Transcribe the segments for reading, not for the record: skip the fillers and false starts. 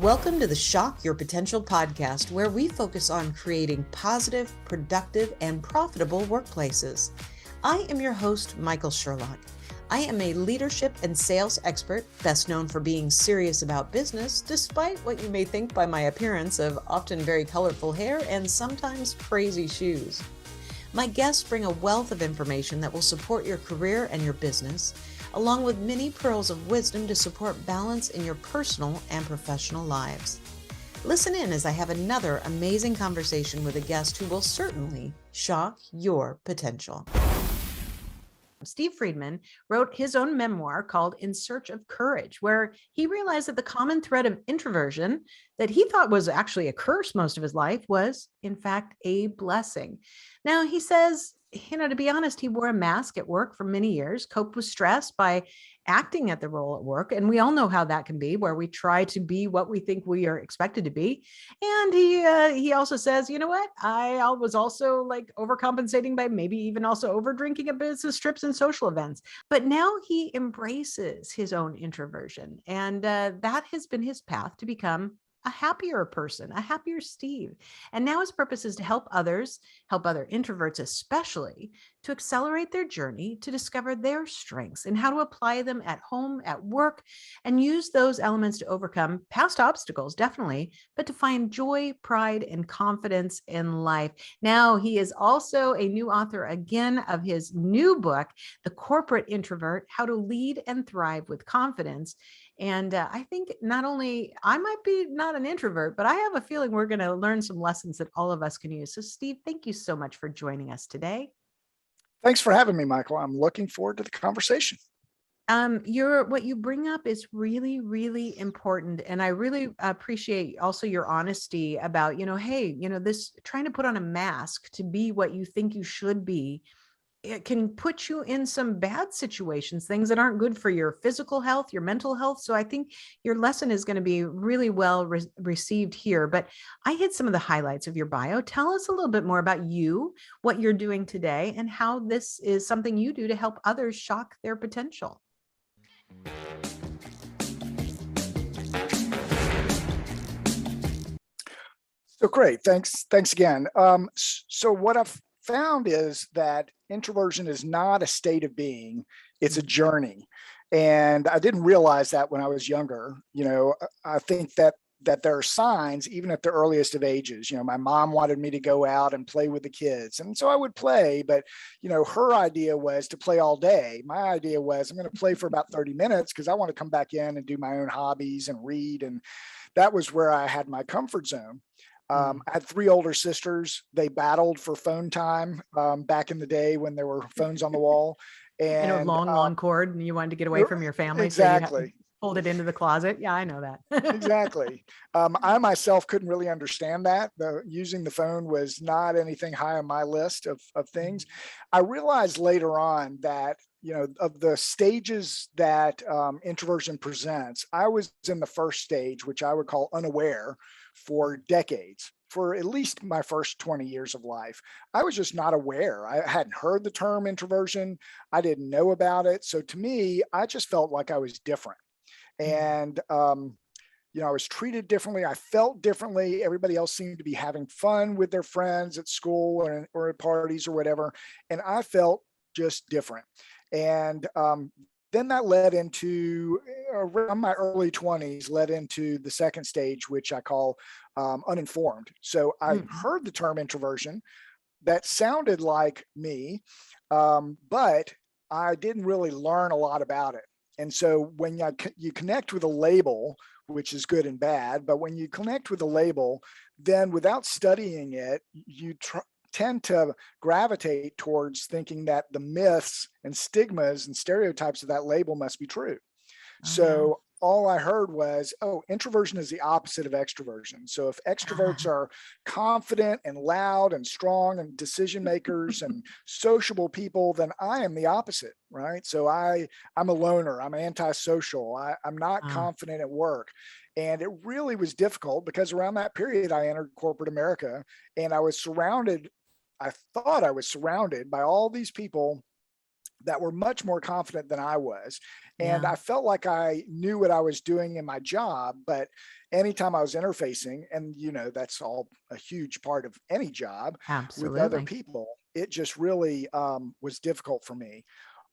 Welcome to the Shock Your Potential podcast, where we focus on creating positive, productive, and profitable workplaces. I am your host, Michael Sherlock. I am a leadership and sales expert, best known for being serious about business, despite what you may think by my appearance of often very colorful hair and sometimes crazy shoes. My guests bring a wealth of information that will support your career and your business, along with many pearls of wisdom to support balance in your personal and professional lives. Listen in as I have another amazing conversation with a guest who will certainly shock your potential. Steve Friedman wrote his own memoir called In Search of Courage, where he realized that the common thread of introversion that he thought was actually a curse most of his life was, in fact, a blessing. Now, he says, to be honest, he wore a mask at work for many years, coped with stress by acting at the role at work. And we all know how that can be, where we try to be what we think we are expected to be. And he also says, you know what? I was also like overcompensating by maybe even also over drinking at business trips and social events. But now he embraces his own introversion. And that has been his path to become a happier person, a happier Steve. And now his purpose is to help others, help other introverts especially, to accelerate their journey to discover their strengths and how to apply them at home, at work, and use those elements to overcome past obstacles, definitely, but to find joy, pride, and confidence in life. Now, he is also a new author again of his new book, The Corporate Introvert: How to Lead and Thrive with Confidence. And I think not only I might be not an introvert, but I have a feeling we're going to learn some lessons that all of us can use. So, Steve, thank you so much for joining us today. Thanks for having me, Michael. I'm looking forward to the conversation. What you bring up is really, really important. And I really appreciate also your honesty about, hey, this trying to put on a mask to be what you think you should be. It can put you in some bad situations, things that aren't good for your physical health, your mental health. So I think your lesson is going to be really well received here. But I hit some of the highlights of your bio. Tell us a little bit more about you, what you're doing today, and how this is something you do to help others shock their potential. So great. Thanks again. So what I've found is that introversion is not a state of being, it's a journey. And I didn't realize that when I was younger. I think that there are signs even at the earliest of ages. My mom wanted me to go out and play with the kids. And so I would play, but her idea was to play all day. My idea was I'm going to play for about 30 minutes because I want to come back in and do my own hobbies and read. And that was where I had my comfort zone. I had three older sisters. They battled for phone time back in the day when there were phones on the wall. And long cord, and you wanted to get away from your family. Exactly. So you pulled it into the closet. Yeah, I know that. Exactly. I myself couldn't really understand that. Using the phone was not anything high on my list of things. I realized later on that, of the stages that introversion presents, I was in the first stage, which I would call unaware, for decades. For at least my first 20 years of life, I was just not aware. I hadn't heard the term introversion. I didn't know about it. So to me, I just felt like I was different. And, I was treated differently. I felt differently. Everybody else seemed to be having fun with their friends at school or at parties or whatever. And I felt just different. And then that led into, around my early 20s, led into the second stage, which I call uninformed. So I heard the term introversion that sounded like me, but I didn't really learn a lot about it. And so when you connect with a label, which is good and bad, but when you connect with a label, then without studying it, you tend to gravitate towards thinking that the myths and stigmas and stereotypes of that label must be true. So all I heard was, introversion is the opposite of extroversion. So if extroverts are confident and loud and strong and decision makers and sociable people, then I am the opposite, right? So I'm a loner. I'm antisocial. I'm not confident at work. And it really was difficult because around that period, I entered corporate America and I thought I was surrounded by all these people that were much more confident than I was. And Yeah, I felt like I knew what I was doing in my job, but anytime I was interfacing, and that's all a huge part of any job with other absolutely. people, it just really was difficult for me.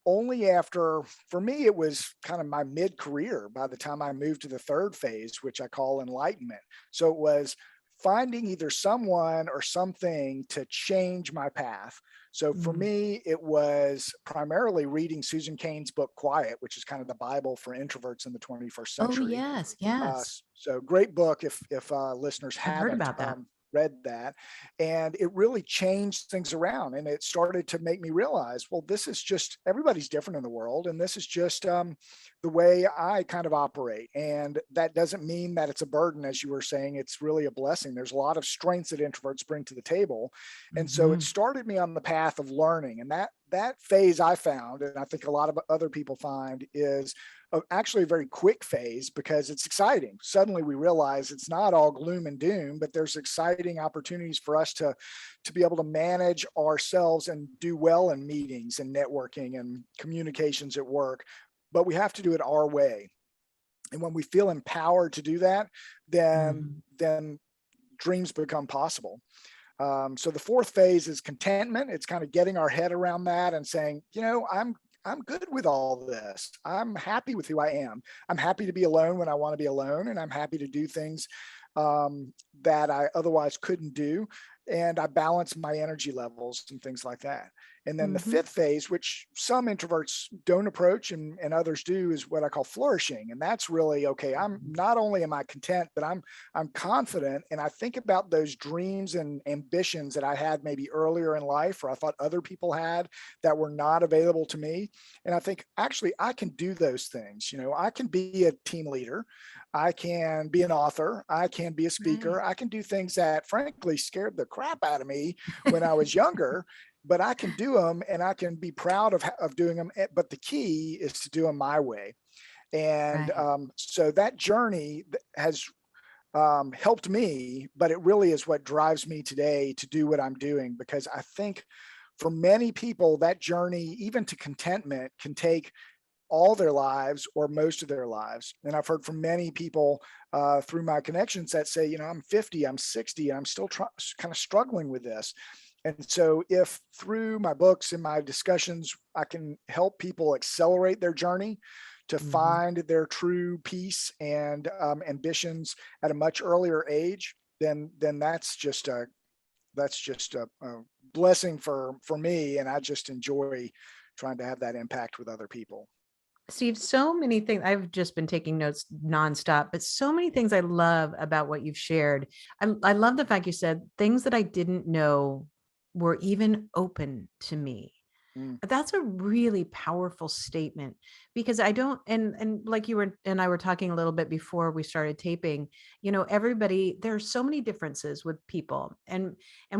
Only after, for me, it was kind of my mid career by the time I moved to the third phase, which I call enlightenment. So it was finding either someone or something to change my path. So for Mm. me, it was primarily reading Susan Cain's book, Quiet, which is kind of the Bible for introverts in the 21st Oh, century. yes, yes. So great book if listeners I've heard haven't about that. read that. And it really changed things around. And it started to make me realize, well, this is just, everybody's different in the world. And this is just the way I kind of operate. And that doesn't mean that it's a burden, as you were saying. It's really a blessing. There's a lot of strengths that introverts bring to the table. And so it Hmm. started me on the path of learning. And that phase I found, and I think a lot of other people find, is actually a very quick phase because it's exciting. Suddenly we realize it's not all gloom and doom, but there's exciting opportunities for us to be able to manage ourselves and do well in meetings and networking and communications at work. But we have to do it our way. And when we feel empowered to do that, then Hmm. then dreams become possible. So the fourth phase is contentment. It's kind of getting our head around that and saying, I'm good with all this. I'm happy with who I am. I'm happy to be alone when I want to be alone, and I'm happy to do things that I otherwise couldn't do. And I balance my energy levels and things like that. And then the Hmm. fifth phase, which some introverts don't approach and others do, is what I call flourishing. And that's really, okay, I'm not only am I content, but I'm confident. And I think about those dreams and ambitions that I had maybe earlier in life, or I thought other people had, that were not available to me. And I think, actually, I can do those things. I can be a team leader. I can be an author. I can be a Right. speaker. I can do things that frankly scared the crap out of me when I was younger, but I can do them and I can be proud of doing them. But the key is to do them my way. And Right. so that journey has helped me, but it really is what drives me today to do what I'm doing, because I think for many people, that journey, even to contentment, can take all their lives or most of their lives. And I've heard from many people through my connections that say, I'm 50, I'm 60, and I'm still kind of struggling with this. And so if through my books and my discussions, I can help people accelerate their journey to Hmm. find their true peace and ambitions at a much earlier age, then that's just a blessing for me. And I just enjoy trying to have that impact with other people. Steve, so many things. I've just been taking notes nonstop, but so many things I love about what you've shared. I love the fact you said things that I didn't know were even open to me. Mm, That's a really powerful statement because I don't and like you were and I were talking a little bit before we started taping, everybody there's so many differences with people and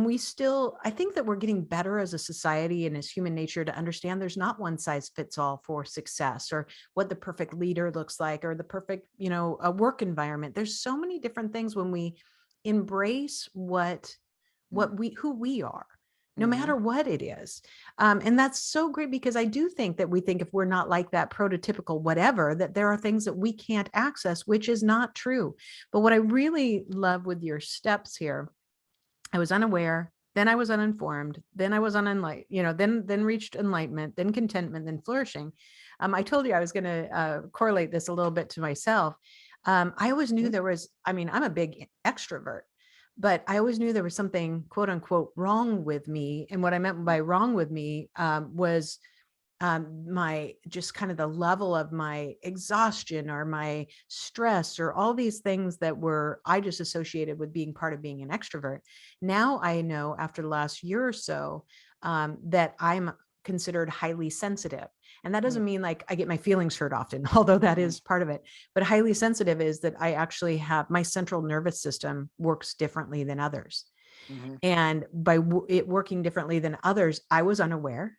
we still I think that we're getting better as a society and as human nature to understand there's not one size fits all for success or what the perfect leader looks like or the perfect, a work environment. There's so many different things when we embrace mm, we who we are no mhm, matter what it is. And that's so great because I do think that we think if we're not like that prototypical whatever, that there are things that we can't access, which is not true. But what I really love with your steps here, I was unaware, then I was uninformed, then I was unenlightened, then reached enlightenment, then contentment, then flourishing. I told you I was going to correlate this a little bit to myself. I always knew mm, there was, I mean, I'm a big extrovert, but I always knew there was something quote unquote wrong with me. And what I meant mm, by wrong with me was my just kind of the level of my exhaustion or my stress or all these things that were I just associated with being part of being an extrovert. Now I know after the last year or so that I'm considered highly sensitive. And that mm, doesn't mean like I get my feelings hurt often, although that mhm, is part of it. But highly sensitive is that I actually have my central nervous system works differently than others. mhm, And by it working differently than others, I was unaware.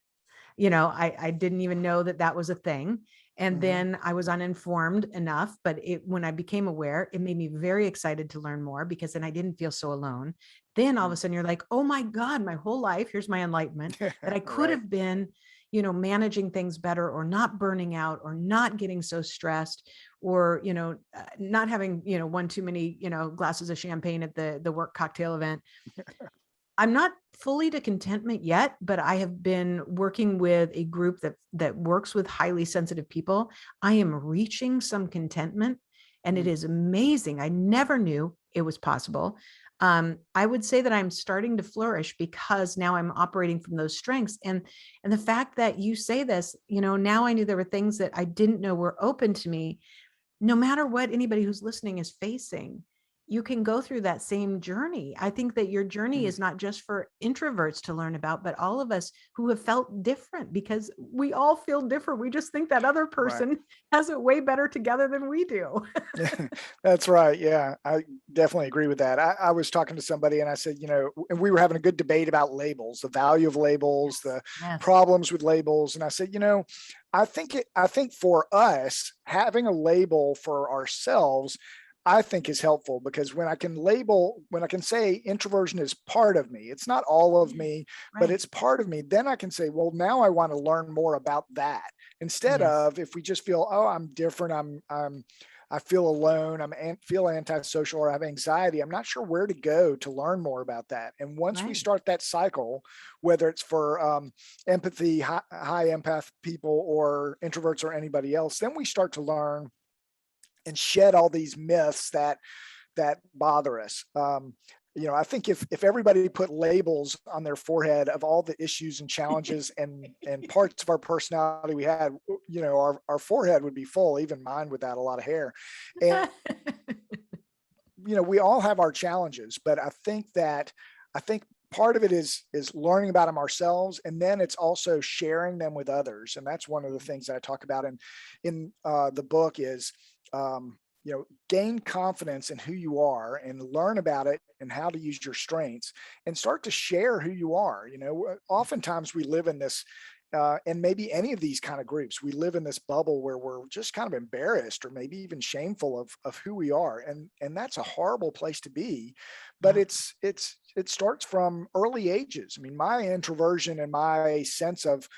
I didn't even know that that was a thing. And mhm, then I was uninformed enough, but when I became aware, it made me very excited to learn more because then I didn't feel so alone. Then all of a mm. sudden you're like, oh my God, my whole life, here's my enlightenment that I could Right. have been, managing things better, or not burning out, or not getting so stressed, or, not having, one too many, glasses of champagne at the work cocktail event. I'm not fully to contentment yet, but I have been working with a group that works with highly sensitive people. I am reaching some contentment, and it Mm. is amazing. I never knew it was possible. I would say that I'm starting to flourish because now I'm operating from those strengths. And the fact that you say this, now I knew there were things that I didn't know were open to me. No matter what anybody who's listening is facing, you can go through that same journey. I think that your journey Mm. is not just for introverts to learn about, but all of us who have felt different, because we all feel different. We just think that other Right. person has it way better together than we do. That's right. Yeah, I definitely agree with that. I was talking to somebody and I said, and we were having a good debate about labels, the value of labels, the Yes. problems with labels. And I said, I think for us, having a label for ourselves, I think is helpful, because when I can say introversion is part of me, it's not all of Yeah. me, but Right. it's part of me, then I can say, well, now I want to learn more about that. Instead Yes. of, if we just feel, oh, I'm different, I feel alone, feel antisocial, or have anxiety, I'm not sure where to go to learn more about that. And once we Right. start that cycle, whether it's for empathy, high empath people, or introverts, or anybody else, then we start to learn and shed all these myths that bother us. I think if everybody put labels on their forehead of all the issues and challenges and parts of our personality we had, our forehead would be full, even mine without a lot of hair. And we all have our challenges, but I think part of it is learning about them ourselves, and then it's also sharing them with others. And that's one of the things that I talk about in the book is, gain confidence in who you are and learn about it and how to use your strengths, and start to share who you are. Oftentimes we live in this, and maybe any of these kind of groups, we live in this bubble where we're just kind of embarrassed, or maybe even shameful of who we are, and that's a horrible place to be. But Yeah. it starts from early ages. I mean, my introversion and my sense of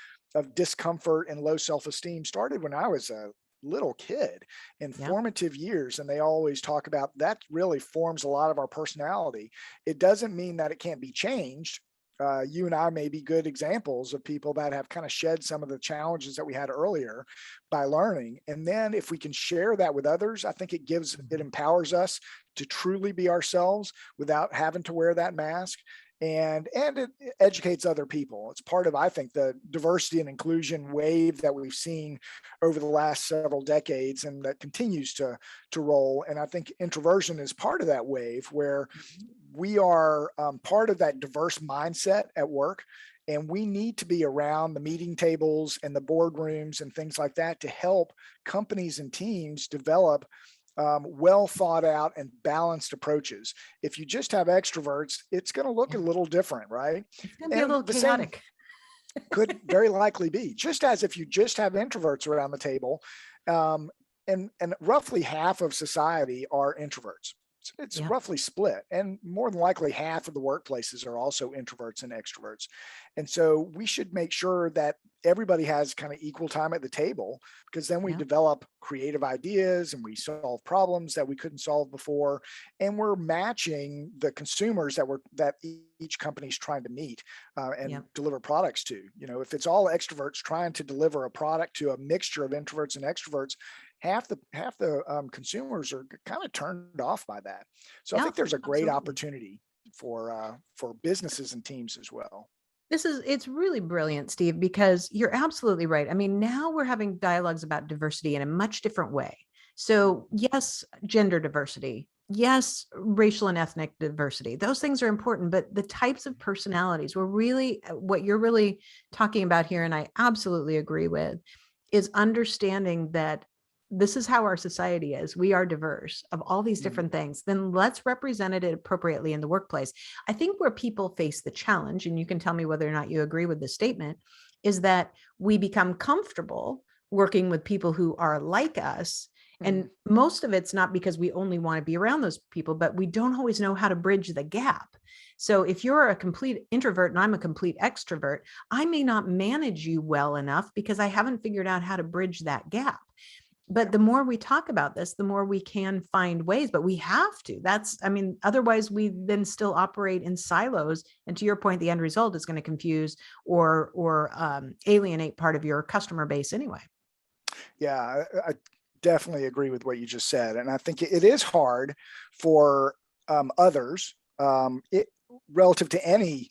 discomfort and low self-esteem started when I was a little kid, in Yeah. formative years, and they always talk about that really forms a lot of our personality. It doesn't mean that it can't be changed. You and I may be good examples of people that have kind of shed some of the challenges that we had earlier by learning. And then if we can share that with others, I think it Mhm. empowers us to truly be ourselves without having to wear that mask. And it educates other people. It's part of, I think, the diversity and inclusion wave that we've seen over the last several decades, and that continues to roll. And I think introversion is part of that wave, where Mhm. we are part of that diverse mindset at work. And we need to be around the meeting tables and the boardrooms and things like that to help companies and teams develop well thought out and balanced approaches. If you just have extroverts, it's going to look a Yeah. little different, right? It's going to be a And little the same chaotic. could very likely be, just as if you just have introverts around the table, um, and roughly half of society are introverts. It's Yeah. roughly split, and more than likely half of the workplaces are also introverts and extroverts. And so we should make sure that everybody has kind of equal time at the table, because then we Yeah. develop creative ideas and we solve problems that we couldn't solve before, and we're matching the consumers that each company's trying to meet Yeah. and deliver products to. If it's all extroverts trying to deliver a product to a mixture of introverts and extroverts, half the consumers are kind of turned off by that. So I Yeah. think there's a great Absolutely. opportunity for businesses and teams as well. It's really brilliant, Steve, because you're absolutely right. I mean, now we're having dialogues about diversity in a much different way. So, yes, gender diversity. Yes, racial and ethnic diversity. Those things are important, but the types of personalities were really what you're really talking about here. And I absolutely agree with is understanding that this is how our society is. We are diverse of all these Mhm. different things. Then let's represent it appropriately in the workplace. I think where people face the challenge, and you can tell me whether or not you agree with this statement, is that we become comfortable working with people who are like us. And most of it's not because we only want to be around those people, but we don't always know how to bridge the gap. So if you're a complete introvert and I'm a complete extrovert, I may not manage you well enough because I haven't figured out how to bridge that gap. But the more we talk about this, the more we can find ways, but we have to. Otherwise we then still operate in silos. And to your point, the end result is going to confuse or alienate part of your customer base anyway. Yeah, I definitely agree with what you just said. And I think it is hard for others relative to any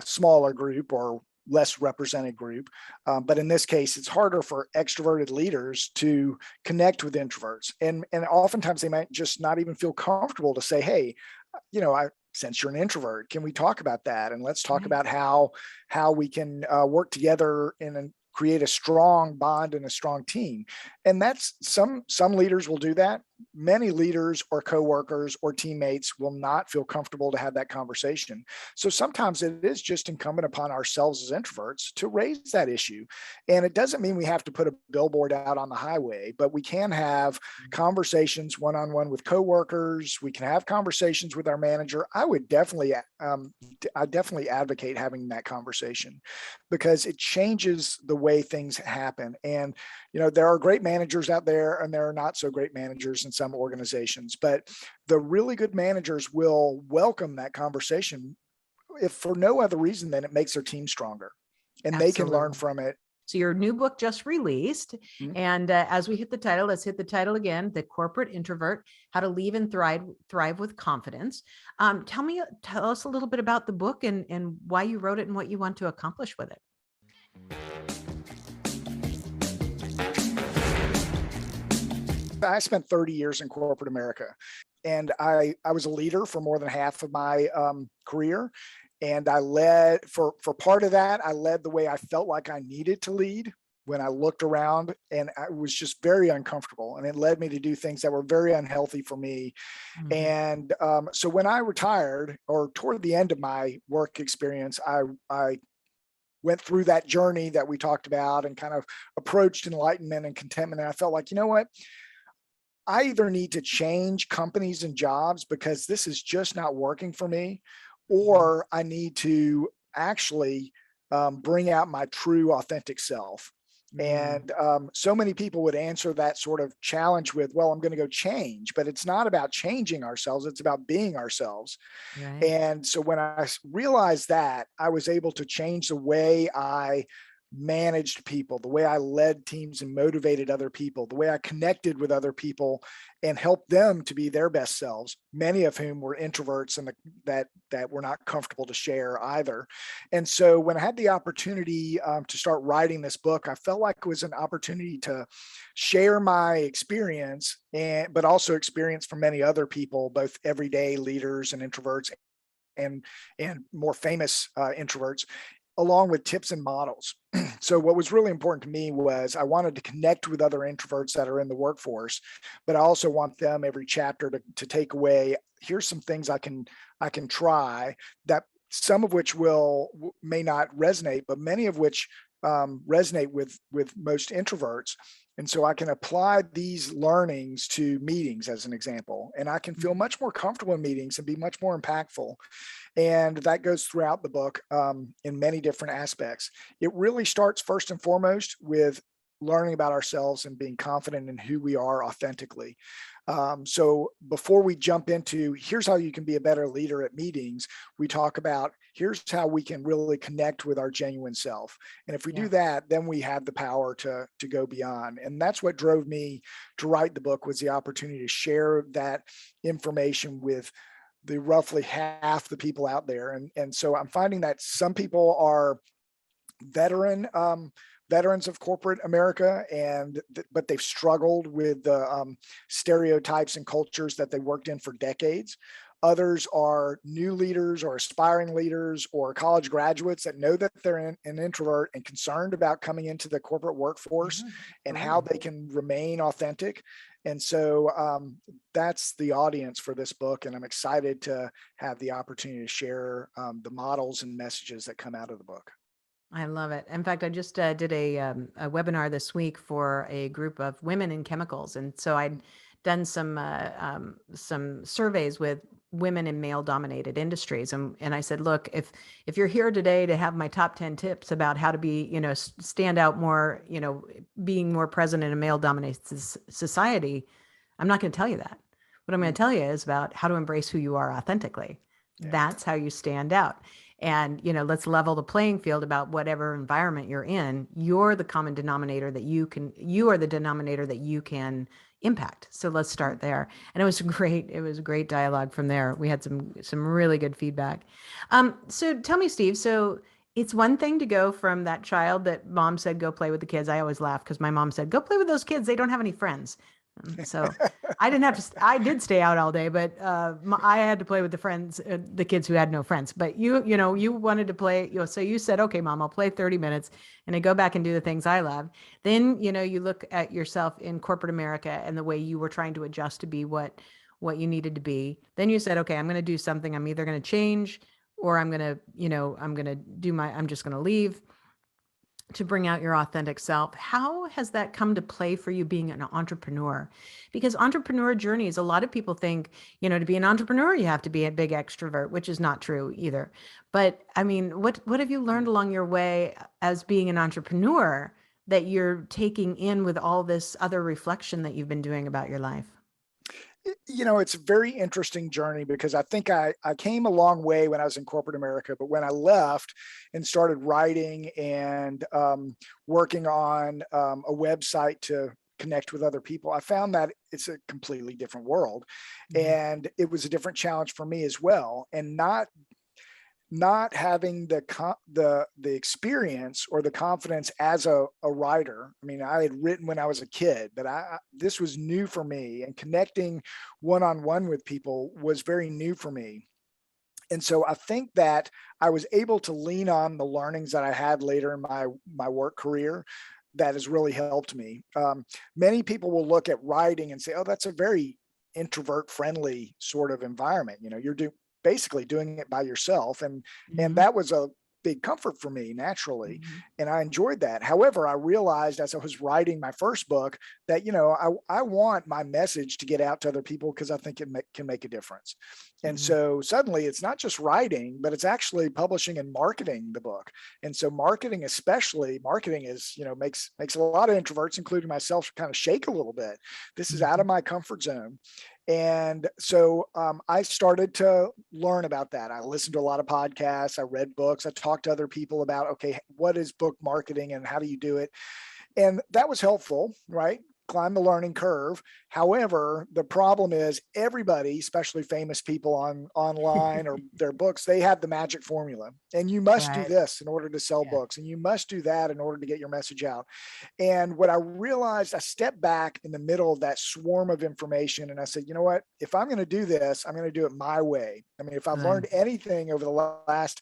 smaller group or less represented group. But in this case, it's harder for extroverted leaders to connect with introverts. And oftentimes they might just not even feel comfortable to say, hey, I since you're an introvert, can we talk about that? And let's talk about how we can work together and create a strong bond and a strong team. And that's some leaders will do that. Many leaders or coworkers or teammates will not feel comfortable to have that conversation. So sometimes it is just incumbent upon ourselves as introverts to raise that issue. And it doesn't mean we have to put a billboard out on the highway, but we can have conversations one-on-one with coworkers. We can have conversations with our manager. I definitely advocate having that conversation because it changes the way things happen. And there are great managers out there and there are not so great managers in some organizations, but the really good managers will welcome that conversation if for no other reason than it makes their team stronger and Absolutely. they can learn from it. So your new book just released. Mhm. And as we hit the title, let's hit the title again, The Corporate Introvert, How to Leave and Thrive with Confidence. Tell us a little bit about the book and why you wrote it and what you want to accomplish with it. I spent 30 years in corporate America, and I was a leader for more than half of my career. And I led for part of that. I led the way I felt like I needed to lead when I looked around, and I was just very uncomfortable. And it led me to do things that were very unhealthy for me. Mhm. And so when I retired, or toward the end of my work experience, I went through that journey that we talked about and kind of approached enlightenment and contentment. And I felt like, you know what? I either need to change companies and jobs because this is just not working for me, or I need to actually bring out my true authentic self. And so many people would answer that sort of challenge with, well, I'm going to go change, but it's not about changing ourselves. It's about being ourselves. Right. And so when I realized that, I was able to change the way I managed people, the way I led teams and motivated other people, the way I connected with other people and helped them to be their best selves, many of whom were introverts and that were not comfortable to share either. And so when I had the opportunity to start writing this book, I felt like it was an opportunity to share my experience, but also experience from many other people, both everyday leaders and introverts and more famous introverts, along with tips and models. So what was really important to me was I wanted to connect with other introverts that are in the workforce, but I also want them every chapter to take away, here's some things I can try, that some of which may not resonate, but many of which resonate with most introverts. And so I can apply these learnings to meetings as an example, and I can feel much more comfortable in meetings and be much more impactful. And that goes throughout the book in many different aspects. It really starts first and foremost with learning about ourselves and being confident in who we are authentically. So before we jump into here's how you can be a better leader at meetings, we talk about here's how we can really connect with our genuine self. And if we do that, then we have the power to go beyond. And that's what drove me to write the book, was the opportunity to share that information with the roughly half the people out there. And so I'm finding that some people are veterans of corporate America, but they've struggled with the stereotypes and cultures that they worked in for decades. Others are new leaders or aspiring leaders or college graduates that know that they're an introvert and concerned about coming into the corporate workforce and how they can remain authentic. And so that's the audience for this book. And I'm excited to have the opportunity to share the models and messages that come out of the book. I love it. In fact, I just did a webinar this week for a group of women in chemicals, and so I'd done some surveys with women in male-dominated industries, and I said, look, if you're here today to have my top 10 tips about how to be, stand out more, being more present in a male-dominated society, I'm not going to tell you that. What I'm going to tell you is about how to embrace who you are authentically. Yeah. That's how you stand out. And, let's level the playing field about whatever environment you're in. You're the common denominator that you are the denominator that you can impact. So let's start there. And it was a great dialogue from there. We had some really good feedback. So tell me, Steve, so it's one thing to go from that child that mom said, go play with the kids. I always laugh because my mom said, go play with those kids. They don't have any friends. So I didn't have to, I did stay out all day, but I had to play with the kids who had no friends. But you wanted to play, so you said, okay, mom, I'll play 30 minutes and I go back and do the things I love. Then, you look at yourself in corporate America and the way you were trying to adjust to be what you needed to be. Then you said, okay, I'm going to do something. I'm either going to change or I'm going to, I'm just going to leave to bring out your authentic self. How has that come to play for you being an entrepreneur? Because entrepreneur journeys, a lot of people think, to be an entrepreneur, you have to be a big extrovert, which is not true either. But I mean, what have you learned along your way as being an entrepreneur that you're taking in with all this other reflection that you've been doing about your life? It's a very interesting journey because I think I came a long way when I was in corporate America, but when I left and started writing and working on a website to connect with other people, I found that it's a completely different world. Mm-hmm. And it was a different challenge for me as well. And not having the experience or the confidence as a writer. I mean, I had written when I was a kid, but this was new for me, and connecting one-on-one with people was very new for me. And so I think that I was able to lean on the learnings that I had later in my work career that has really helped me. Many people will look at writing and say, oh, that's a very introvert friendly sort of environment. You're basically doing it by yourself. And Mm-hmm. that was a big comfort for me naturally. Mm-hmm. And I enjoyed that. However, I realized as I was writing my first book that, I want my message to get out to other people because I think it can make a difference. And Mm-hmm. so suddenly it's not just writing, but it's actually publishing and marketing the book. And so marketing is, makes a lot of introverts, including myself, kind of shake a little bit. This is out Mm-hmm. of my comfort zone. And so I started to learn about that. I listened to a lot of podcasts. I read books. I talked to other people about, okay, what is book marketing and how do you do it? And that was helpful, right? Climb the learning curve. However, the problem is everybody, especially famous people online or their books, they have the magic formula. And you must do Right. this in order to sell Yeah. books. And you must do that in order to get your message out. And what I realized, I stepped back in the middle of that swarm of information and I said, you know what, if I'm going to do this, I'm going to do it my way. I mean, if I've Good. learned anything over the last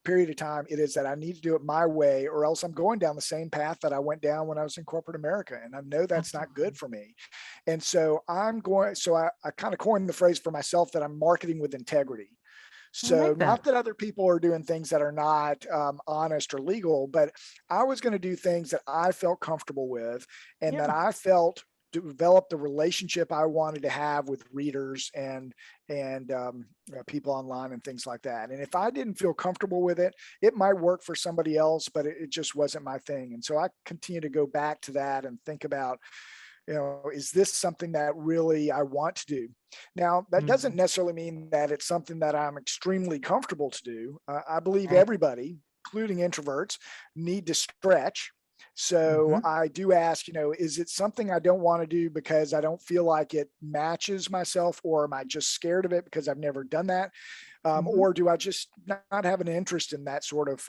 period of time, it is that I need to do it my way, or else I'm going down the same path that I went down when I was in corporate America. And I know that's not good Absolutely. for me. And so I kind of coined the phrase for myself that I'm marketing with integrity. I So like that. not that other people are doing things that are not honest or legal, but I was going to do things that I felt comfortable with and that Yeah. I felt developed the relationship I wanted to have with readers and people online and things like that. And if I didn't feel comfortable with it, it might work for somebody else, but it just wasn't my thing. And so I continue to go back to that and think about, is this something that really I want to do? Now, that doesn't Mm-hmm. necessarily mean that it's something that I'm extremely comfortable to do. I believe Right. everybody, including introverts, need to stretch. So Mm-hmm. I do ask, is it something I don't want to do because I don't feel like it matches myself, or am I just scared of it because I've never done that? Mm-hmm. Or do I just not have an interest in that sort of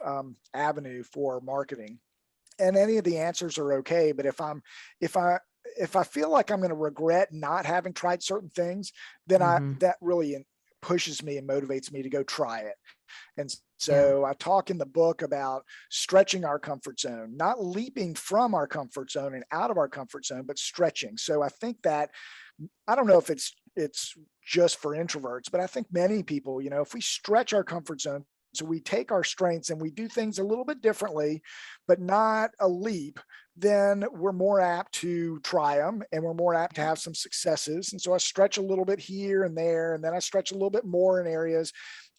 avenue for marketing? And any of the answers are okay. But if I if I feel like I'm going to regret not having tried certain things, then Mm-hmm. that really pushes me and motivates me to go try it. And Yeah. so I talk in the book about stretching our comfort zone, not leaping from our comfort zone and out of our comfort zone, but stretching. So I think that, I don't know if it's just for introverts, but I think many people, if we stretch our comfort zone So we take our strengths and we do things a little bit differently, but not a leap, then we're more apt to try them and we're more apt to have some successes. And so I stretch a little bit here and there, and then I stretch a little bit more in areas.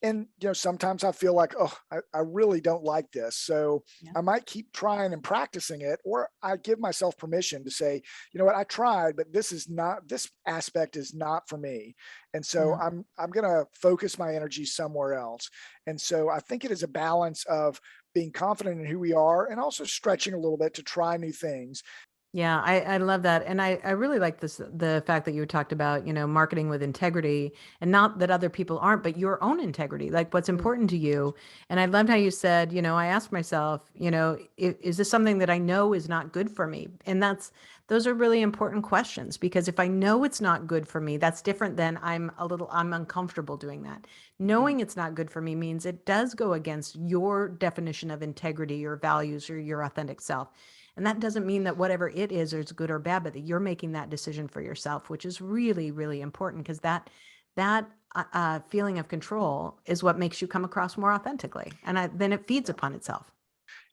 And, sometimes I feel like, oh, I really don't like this. So Yeah. I might keep trying and practicing it, or I give myself permission to say, you know what, I tried, but this aspect is not for me. And so Yeah. I'm going to focus my energy somewhere else. And so I think it is a balance of being confident in who we are and also stretching a little bit to try new things. Yeah, I love that. And I really like the fact that you talked about, marketing with integrity, and not that other people aren't, but your own integrity, like what's Mm, important to you. And I loved how you said, I asked myself, is this something that I know is not good for me? And those are really important questions, because if I know it's not good for me, that's different than I'm uncomfortable doing that. mm, Knowing it's not good for me means it does go against your definition of integrity, your values, or your authentic self. And that doesn't mean that whatever it is good or bad, but that you're making that decision for yourself, which is really, really important, because that feeling of control is what makes you come across more authentically. And then it feeds upon itself.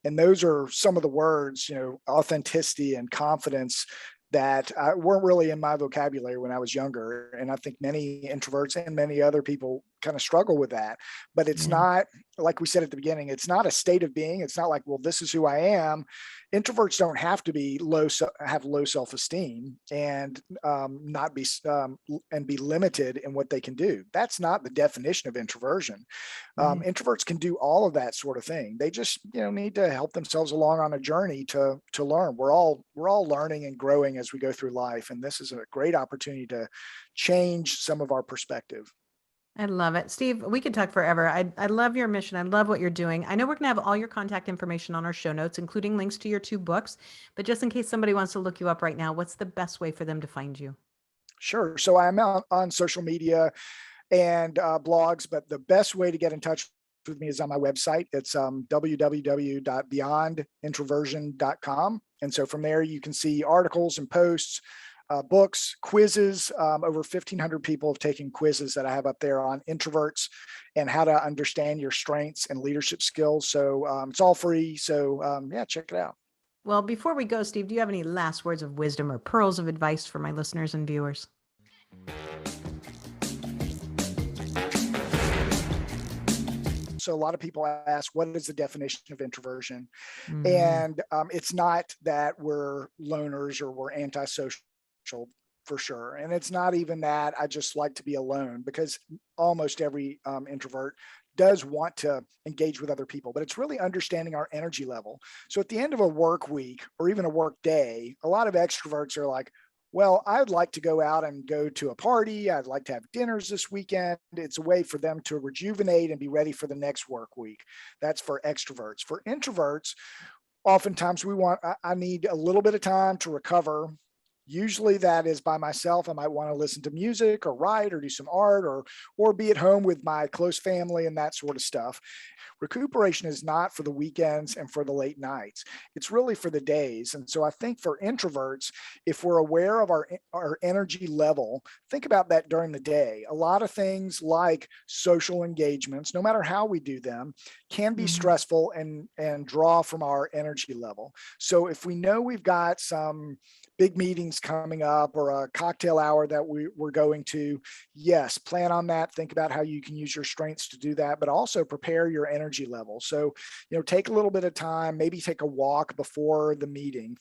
And those are some of the words, authenticity and confidence, that weren't really in my vocabulary when I was younger. And I think many introverts and many other people kind of struggle with that. But it's Yeah. not, like we said at the beginning, it's not a state of being. It's not like, well, this is who I am. Introverts don't have to be have low self-esteem and not be and be limited in what they can do. That's not the definition of introversion. Right. Introverts can do all of that sort of thing. They just need to help themselves along on a journey to learn. We're all learning and growing as we go through life, and this is a great opportunity to change some of our perspective. I love it. Steve, we could talk forever. I love your mission. I love what you're doing. I know we're going to have all your contact information on our show notes, including links to your 2 books. But just in case somebody wants to look you up right now, what's the best way for them to find you? Sure. So I'm out on social media and blogs, but the best way to get in touch with me is on my website. It's www.beyondintroversion.com. And so from there, you can see articles and posts, books, quizzes. Over 1,500 people have taken quizzes that I have up there on introverts and how to understand your strengths and leadership skills. So it's all free. So yeah, check it out. Well, before we go, Steve, do you have any last words of wisdom or pearls of advice for my listeners and viewers? So a lot of people ask, what is the definition of introversion? Mm-hmm. And it's not that we're loners or we're antisocial, for sure. And it's not even that I just like to be alone, because almost every introvert does want to engage with other people, but it's really understanding our energy level. So at the end of a work week or even a work day, a lot of extroverts are like, well, I'd like to go out and go to a party. I'd like to have dinners this weekend. It's a way for them to rejuvenate and be ready for the next work week. That's for extroverts. For introverts, oftentimes I need a little bit of time to recover. Usually that is by myself. I might want to listen to music or write or do some art or be at home with my close family and that sort of stuff. Recuperation is not for the weekends and for the late nights. It's really for the days. And so I think for introverts, if we're aware of our energy level, think about that during the day. A lot of things like social engagements, no matter how we do them, can be Mm-hmm. stressful and draw from our energy level. So if we know we've got some big meetings coming up or a cocktail hour that we're going to, yes, plan on that. Think about how you can use your strengths to do that, but also prepare your energy level. So, take a little bit of time, maybe take a walk before the meeting,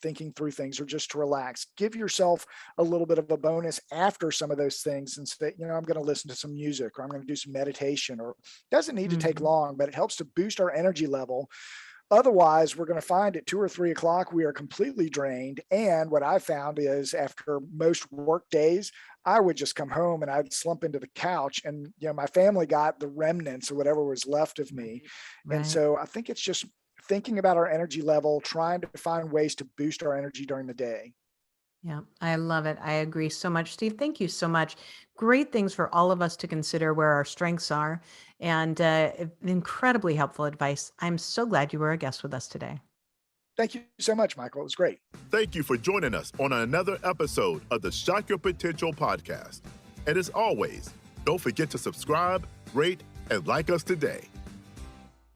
thinking through things, or just to relax. Give yourself a little bit of a bonus after some of those things and say, I'm going to listen to some music, or I'm going to do some meditation, or it doesn't need to take Mm-hmm. long, but it helps to boost our energy level. Otherwise, we're going to find at 2 or 3 o'clock, we are completely drained. And what I found is after most work days, I would just come home and I'd slump into the couch, and, my family got the remnants of whatever was left of me. And Right. so I think it's just thinking about our energy level, trying to find ways to boost our energy during the day. Yeah, I love it. I agree so much. Steve, thank you so much. Great things for all of us to consider where our strengths are, and incredibly helpful advice. I'm so glad you were a guest with us today. Thank you so much, Michael. It was great. Thank you for joining us on another episode of the Shock Your Potential podcast. And as always, don't forget to subscribe, rate, and like us today.